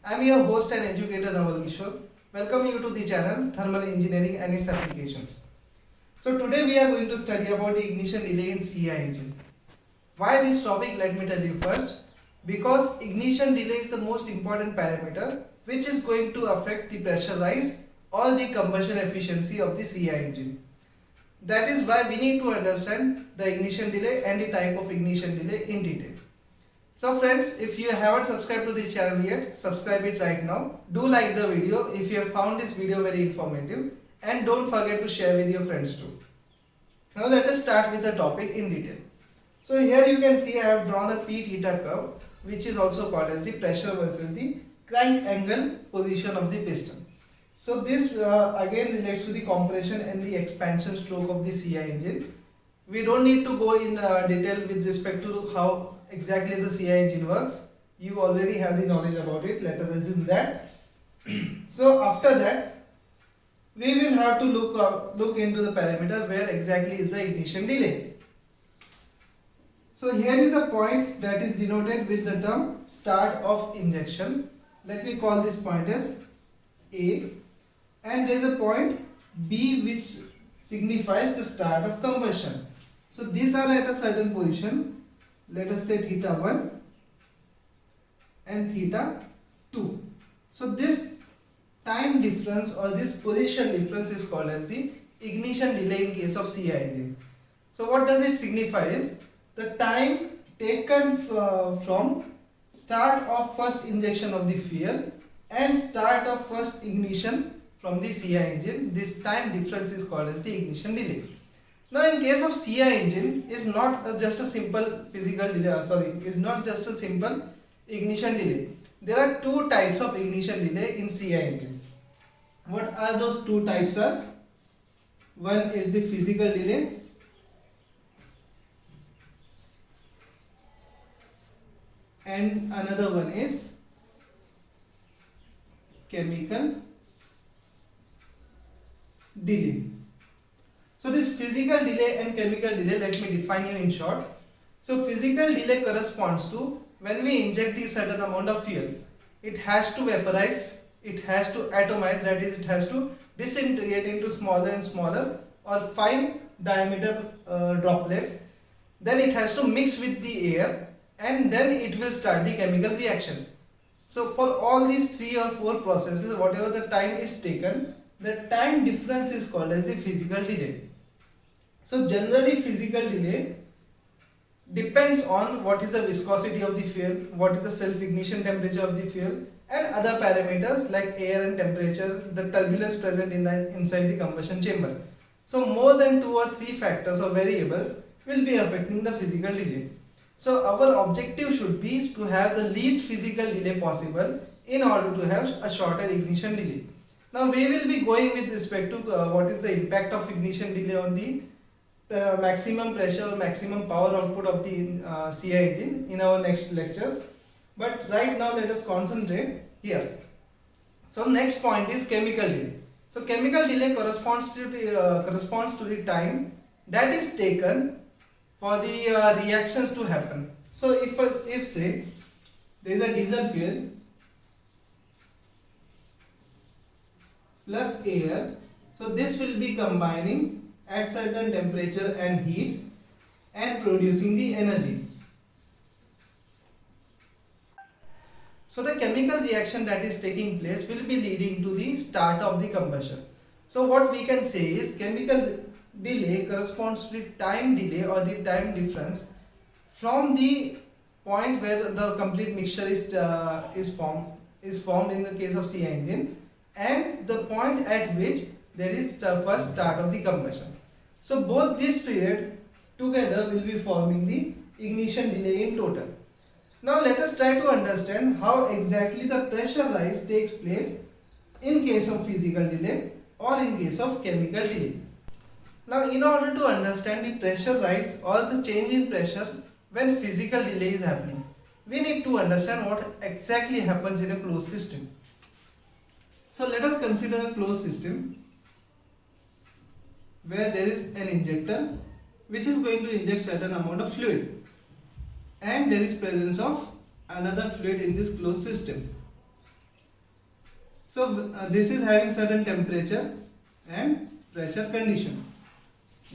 I am your host and educator Naval Kishore. Welcome you to the channel Thermal Engineering and its applications. So today we are going to study about the ignition delay in CI engine. Why this topic? Let me tell you first. Because ignition delay is the most important parameter which is going to affect the pressure rise or the combustion efficiency of the CI engine. That is why we need to understand the ignition delay and the type of ignition delay in detail. So friends, if you haven't subscribed to the channel yet, subscribe it right now. Do like the video if you have found this video very informative, and don't forget to share with your friends too. Now let us start with the topic in detail. So here you can see I have drawn a P theta curve, which is also called as the pressure versus the crank angle position of the piston. So this again relates to the compression and the expansion stroke of the CI engine. We don't need to go in detail with respect to how exactly the CI engine works. You already have the knowledge about it. Let us assume that. So after that, we will have to look into the parameter where exactly is the ignition delay. So here is a point that is denoted with the term start of injection. Let me call this point as A, and there is a point B which signifies the start of combustion. So these are at a certain position. Let us say theta 1 and theta 2. So this time difference or this position difference is called as the ignition delay in case of CI engine. So what does it signify is the time taken from start of first injection of the fuel and start of first ignition from the CI engine. This time difference is called as the ignition delay. Now in case of CI engine is not just a simple physical delay, is not just a simple ignition delay. There are two types of ignition delay in CI engine. What are those two types are? One is the physical delay and another one is chemical delay. So this physical delay and chemical delay, let me define you in short. So physical delay corresponds to when we inject the certain amount of fuel, it has to vaporize, it has to atomize, that is it has to disintegrate into smaller and smaller or fine diameter droplets. Then it has to mix with the air and then it will start the chemical reaction. So for all these 3 or 4 processes, whatever the time is taken, the time difference is called as the physical delay. So generally physical delay depends on what is the viscosity of the fuel, what is the self-ignition temperature of the fuel, and other parameters like air and temperature, the turbulence present inside the combustion chamber. So more than 2 or 3 factors or variables will be affecting the physical delay. So our objective should be to have the least physical delay possible in order to have a shorter ignition delay. Now we will be going with respect to what is the impact of ignition delay on the maximum pressure or maximum power output of the CI engine in our next lectures. But right now let us concentrate here. So next point is chemical delay. So chemical delay corresponds to the time that is taken for the reactions to happen. So if say there is a diesel fuel plus air, so this will be combining at certain temperature and heat and producing the energy. So the chemical reaction that is taking place will be leading to the start of the combustion. So what we can say is chemical delay corresponds to the time delay or the time difference from the point where the complete mixture is formed in the case of CI engine and the point at which there is the first start of the combustion. So both this period together will be forming the ignition delay in total. Now let us try to understand how exactly the pressure rise takes place in case of physical delay or in case of chemical delay. Now in order to understand the pressure rise or the change in pressure when physical delay is happening, we need to understand what exactly happens in a closed system. So let us consider a closed system where there is an injector which is going to inject certain amount of fluid and there is presence of another fluid in this closed system. So this is having certain temperature and pressure condition.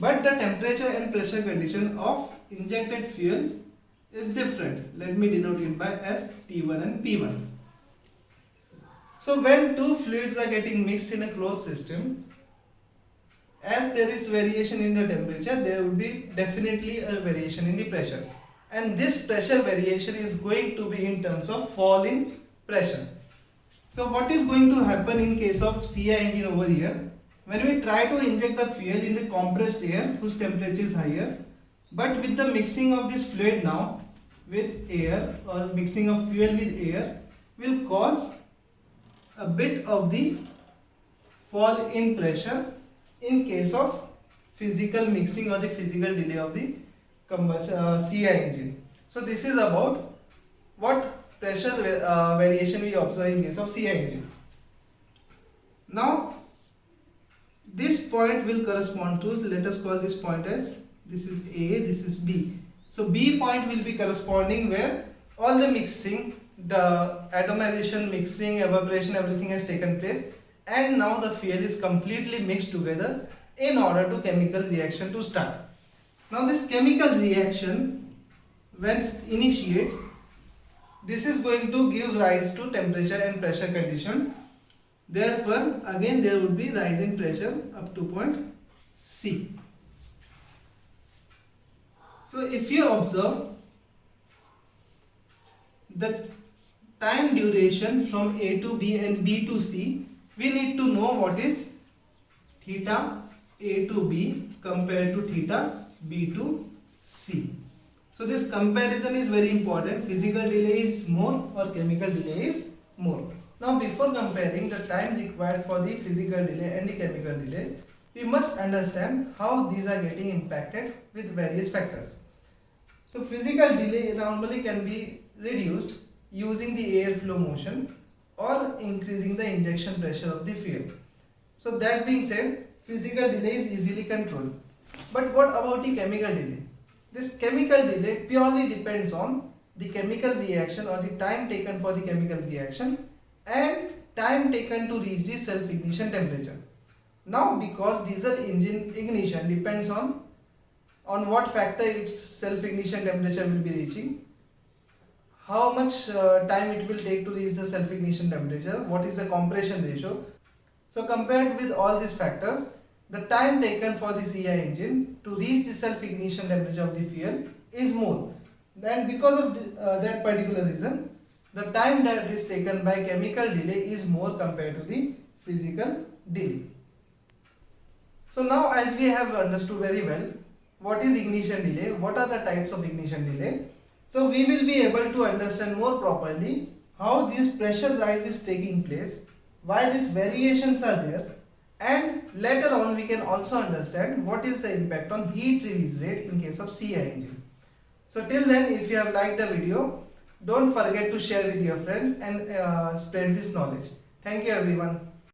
But the temperature and pressure condition of injected fuel is different. Let me denote it by as T1 and P1. So when two fluids are getting mixed in a closed system, as there is variation in the temperature, there would be definitely a variation in the pressure. And this pressure variation is going to be in terms of fall in pressure. So what is going to happen in case of CI engine over here? When we try to inject the fuel in the compressed air whose temperature is higher, but with the mixing of this fluid now with air, or mixing of fuel with air, will cause a bit of the fall in pressure in case of physical mixing or the physical delay of the CI engine. So this is about what pressure variation we observe in case of CI engine. Now this point will correspond to, let us call this point as, this is A, this is B. So B point will be corresponding where all the mixing, the atomization, mixing, evaporation, everything has taken place, and now the fuel is completely mixed together in order to chemical reaction to start. Now this chemical reaction, when initiates, this is going to give rise to temperature and pressure condition. Therefore again there would be rise in pressure up to point C. So if you observe the time duration from A to B and B to C, we need to know what is theta A to B compared to theta B to C. So this comparison is very important. Physical delay is more or chemical delay is more. Now before comparing the time required for the physical delay and the chemical delay, we must understand how these are getting impacted with various factors. So physical delay normally can be reduced using the air flow motion or increasing the injection pressure of the fuel. So that being said, physical delay is easily controlled. But what about the chemical delay? This chemical delay purely depends on the chemical reaction or the time taken for the chemical reaction and time taken to reach the self-ignition temperature. Now because diesel engine ignition depends on what factor its self-ignition temperature will be reaching, how much time it will take to reach the self-ignition temperature, what is the compression ratio. So compared with all these factors, the time taken for the CI engine to reach the self-ignition temperature of the fuel is more. Then because of that particular reason, the time that is taken by chemical delay is more compared to the physical delay. So now as we have understood very well what is ignition delay, what are the types of ignition delay, so we will be able to understand more properly how this pressure rise is taking place, why these variations are there, and later on we can also understand what is the impact on heat release rate in case of CI engine. So till then, if you have liked the video, don't forget to share with your friends and spread this knowledge. Thank you everyone.